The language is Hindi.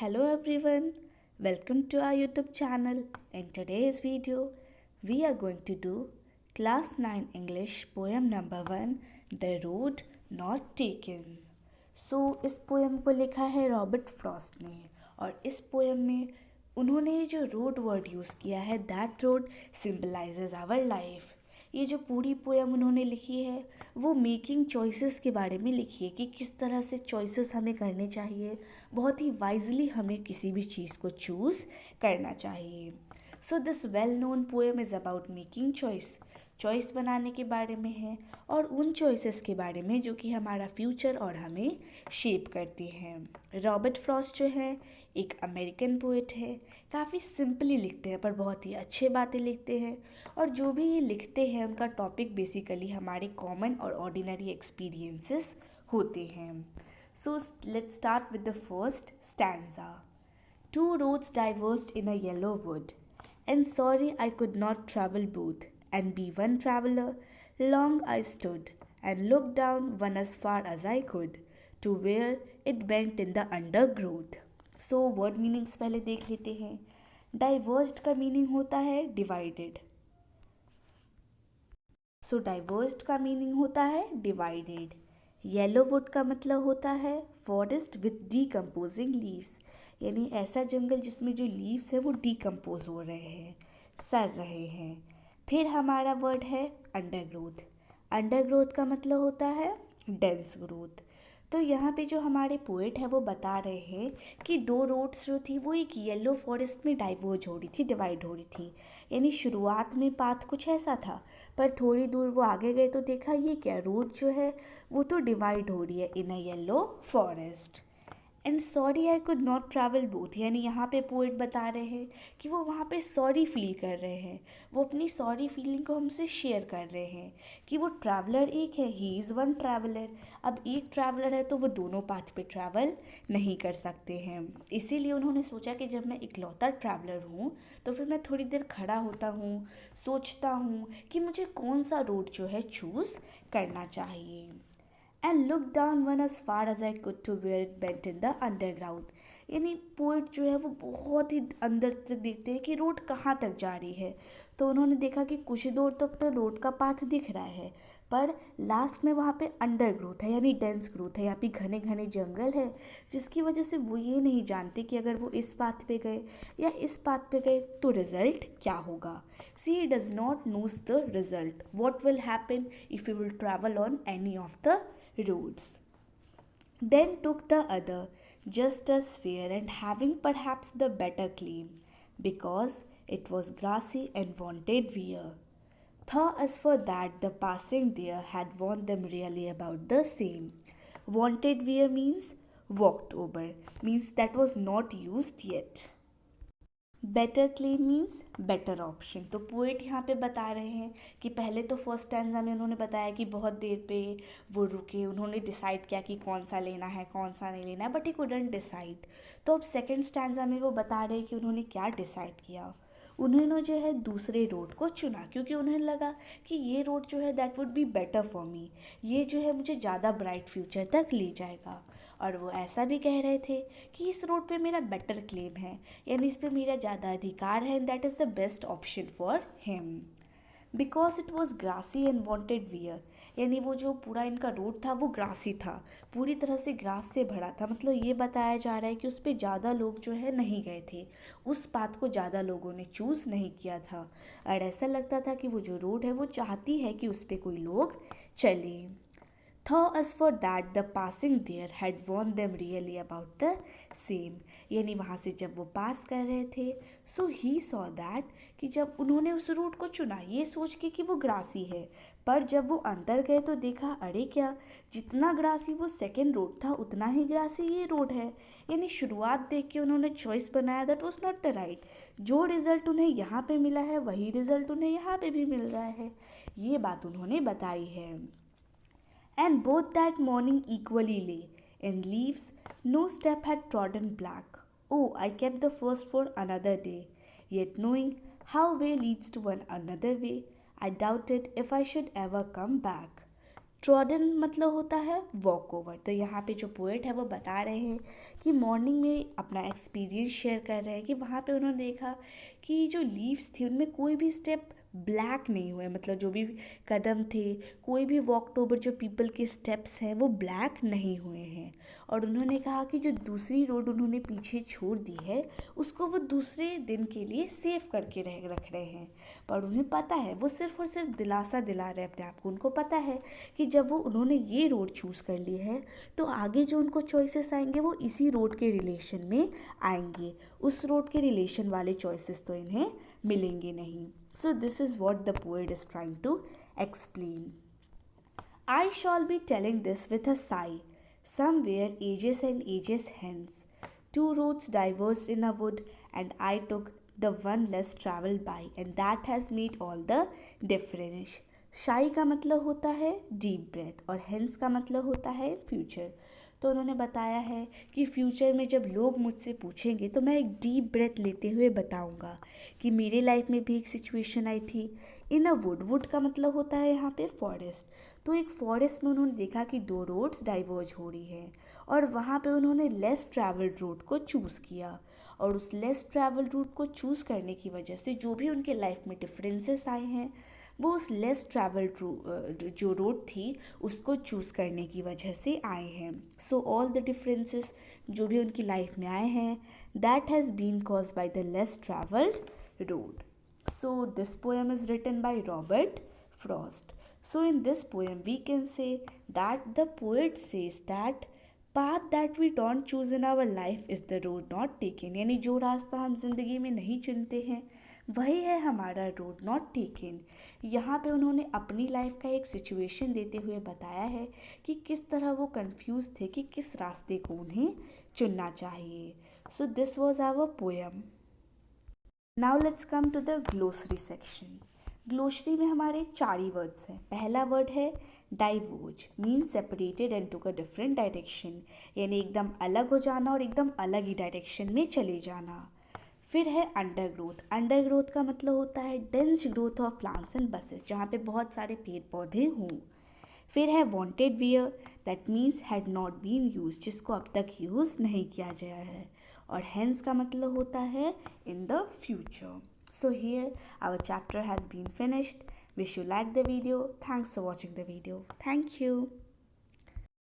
Hello everyone, welcome to our YouTube channel. In today's video, we are going to do Class 9 English poem number 1, The Road Not Taken. इस पोएम को लिखा है रॉबर्ट फ्रॉस्ट ने और इस पोएम में उन्होंने जो रोड वर्ड यूज़ किया है that road symbolises our life. ये जो पूरी पोएम उन्होंने लिखी है वो मेकिंग चॉइसेस के बारे में लिखी है कि किस तरह से चॉइसेस हमें करने चाहिए, बहुत ही वाइजली हमें किसी भी चीज़ को चूज़ करना चाहिए। So this well known poem is about making choice बनाने के बारे में है और उन चॉइसेस के बारे में जो कि हमारा फ्यूचर और हमें शेप करती हैं। रॉबर्ट फ्रॉस्ट जो है एक अमेरिकन पोएट है, काफ़ी सिंपली लिखते हैं पर बहुत ही अच्छे बातें लिखते हैं और जो भी ये लिखते हैं उनका टॉपिक बेसिकली हमारे कॉमन और ऑर्डिनरी एक्सपीरियंसेस होते हैं। So let's start with the first stanza. Two roads diverged in a yellow wood, and sorry I could not travel both, and be one traveler. Long I stood, and looked down one as far as I could, to where it bent in the undergrowth. So word meanings पहले देख लेते हैं। Diverged का meaning होता है divided. सो डाइवर्स्ड का मीनिंग होता है डिवाइडेड। येलो वुड का मतलब होता है फॉरेस्ट विथ डीकम्पोजिंग लीव्स, यानी ऐसा जंगल जिसमें जो लीव्स है वो डीकम्पोज हो रहे हैं, सड़ रहे हैं। फिर हमारा वर्ड है अंडरग्रोथ। अंडरग्रोथ का मतलब होता है डेंस ग्रोथ। तो यहाँ पे जो हमारे पोएट है वो बता रहे हैं कि दो रोड्स जो थी वो एक येलो फॉरेस्ट में डाइवर्ज हो रही थी, डिवाइड हो रही थी। यानी शुरुआत में पाथ कुछ ऐसा था पर थोड़ी दूर वो आगे गए तो देखा ये क्या रोड जो है वो तो डिवाइड हो रही है in a yellow forest. And sorry I could not travel both, यानी यहाँ पे पोएट बता रहे हैं कि वो वहाँ पे सॉरी फील कर रहे हैं, वो अपनी सॉरी फीलिंग को हमसे शेयर कर रहे हैं कि वो ट्रैवलर एक है, ही इज़ वन ट्रैवलर। अब एक ट्रैवलर है तो वो दोनों पाथ पे ट्रैवल नहीं कर सकते हैं, इसीलिए उन्होंने सोचा कि जब मैं इकलौता ट्रैवलर हूँ तो फिर मैं थोड़ी देर खड़ा होता हूँ, सोचता हूँ कि मुझे कौन सा रूट जो है चूज़ करना चाहिए। And look down one as far as I could to where it bent in the underground, यानी पोइट जो है वो बहुत ही अंदर तक देखते हैं कि रोड कहाँ तक जा रही है। तो उन्होंने देखा कि कुछ दूर तक तो रोड का पाथ दिख रहा है पर लास्ट में वहाँ पे अंडर ग्रोथ है, यानी डेंस ग्रोथ है, यहाँ पे घने घने जंगल है जिसकी वजह से वो ये नहीं जानते कि अगर वो इस पाथ पे गए या इस पाथ पे गए तो रिजल्ट क्या होगा। She does not knows the result what will happen if you will travel on any of the roads. Then took the other, just as fair and having perhaps the better claim, because it was grassy and wanted wear. Though as for that the passing there had warned them really about the same. Wanted wear means walked over, means that was not used yet. Better claim means better option. तो पोएट यहाँ पे बता रहे हैं कि पहले तो फर्स्ट स्टैंजा में उन्होंने बताया कि बहुत देर पे वो रुके, उन्होंने डिसाइड किया कि कौन सा लेना है कौन सा नहीं लेना है, बट ही कुडंट डिसाइड। तो अब सेकंड स्टैंजा में वो बता रहे हैं कि उन्होंने क्या डिसाइड किया। उन्होंने जो है दूसरे रोड को चुना क्योंकि उन्हें लगा कि ये रोड जो है that would be better for me, ये जो है मुझे ज़्यादा ब्राइट फ्यूचर तक ले जाएगा। और वो ऐसा भी कह रहे थे कि इस रोड पे मेरा बेटर क्लेम है, यानी इस पे मेरा ज़्यादा अधिकार है and that is the best option for him. Because it was grassy and wanted wear, यानी वो जो पूरा इनका रोड था वो ग्रासी था, पूरी तरह से ग्रास से भरा था। मतलब ये बताया जा रहा है कि उस पर ज़्यादा लोग जो है नहीं गए थे, उस पाथ को ज़्यादा लोगों ने चूज़ नहीं किया था और ऐसा लगता था कि वो जो रोड है वो चाहती है कि उस पर कोई लोग चले। Though as for that the passing there had warned them really about the same, यानी वहाँ से जब वो पास कर रहे थे so he saw that कि जब उन्होंने उस रूट को चुना ये सोच के कि वो ग्रासी है, पर जब वो अंदर गए तो देखा अरे क्या, जितना ग्रासी वो सेकेंड रोड था उतना ही ग्रासी ये रोड है। यानी शुरुआत देख के उन्होंने चॉइस बनाया that was not the right, जो रिज़ल्ट उन्हें यहाँ पे मिला है वही रिज़ल्ट उन्हें यहाँ पे भी मिल रहा है, ये बात उन्होंने बताई है। And both that morning equally lay in leaves, no step had trodden black. Oh, I kept the first for another day, yet knowing how way leads to one another way, I doubted if I should ever come back. Trodden मतलब होता है वॉक ओवर। तो यहाँ पे जो पोएट है वो बता रहे हैं कि मॉर्निंग में अपना एक्सपीरियंस शेयर कर रहे हैं कि वहाँ पे उन्होंने देखा कि जो लीव्स थी उनमें कोई भी स्टेप ब्लैक नहीं हुए, मतलब जो भी कदम थे, कोई भी वॉक ओवर जो पीपल के स्टेप्स हैं वो ब्लैक नहीं हुए हैं। और उन्होंने कहा कि जो दूसरी रोड उन्होंने पीछे छोड़ दी है उसको वो दूसरे दिन के लिए सेव करके रख रहे हैं। पर उन्हें पता है, वो सिर्फ और सिर्फ दिलासा दिला रहे हैं अपने आप को। उनको पता है कि जब वो उन्होंने ये रोड चूज़ कर ली है तो आगे जो उनको चॉइसेस आएंगे वो इसी रोड के रिलेशन में आएंगे, उस रोड के रिलेशन वाले चॉइसेस तो इन्हें मिलेंगे नहीं। So this is what the poet is trying to explain. I shall be telling this with a sigh. Somewhere ages and ages hence, two roads diverged in a wood, and I took the one less traveled by, and that has made all the difference. शाई का मतलब होता है डीप ब्रेथ और हेंस का मतलब होता है फ्यूचर। तो उन्होंने बताया है कि फ्यूचर में जब लोग मुझसे पूछेंगे तो मैं एक डीप ब्रेथ लेते हुए बताऊंगा कि मेरे लाइफ में भी एक सिचुएशन आई थी इन अ वुड। वुड का मतलब होता है यहाँ पे फॉरेस्ट। तो एक फॉरेस्ट में उन्होंने देखा कि दो रोड्स डाइवर्ज हो रही है और वहाँ पे उन्होंने लेस ट्रैवल्ड रूट को चूज़ किया। और उस लेस ट्रैवल्ड रूट को चूज़ करने की वजह से जो भी उनके लाइफ में डिफरेंसेस आए हैं वो उस लेस ट्रैवल्ड जो रोड थी उसको चूज़ करने की वजह से आए हैं। सो ऑल द डिफरेंसेस जो भी उनकी लाइफ में आए हैं that has been cause by the less travelled road. So this poem is written by Robert Frost. So in this poem we can say that the poet says that path that we don't choose in our life is the road not taken। यानी जो रास्ता हम जिंदगी में नहीं चुनते हैं वही है हमारा रोड नॉट टेकन। यहाँ पे उन्होंने अपनी लाइफ का एक सिचुएशन देते हुए बताया है कि किस तरह वो कंफ्यूज थे कि किस रास्ते को उन्हें चुनना चाहिए। So this was our poem. Now let's come to the glossary section. Glossary में हमारे 4 ही वर्ड्स हैं। पहला वर्ड है diverge, mean separated and took a different direction, यानी एकदम अलग हो जाना और एकदम अलग ही डायरेक्शन में चले जाना। फिर है अंडरग्रोथ। अंडरग्रोथ का मतलब होता है dense growth of plants and bushes, जहाँ पे बहुत सारे पेड़ पौधे हों। फिर है wanted wear, that means had not been use, जिसको अब तक यूज़ नहीं किया गया है। और हेंस का मतलब होता है in the future. So here our chapter has been finished. Wish you like the video. Thanks for watching the video. Thank you.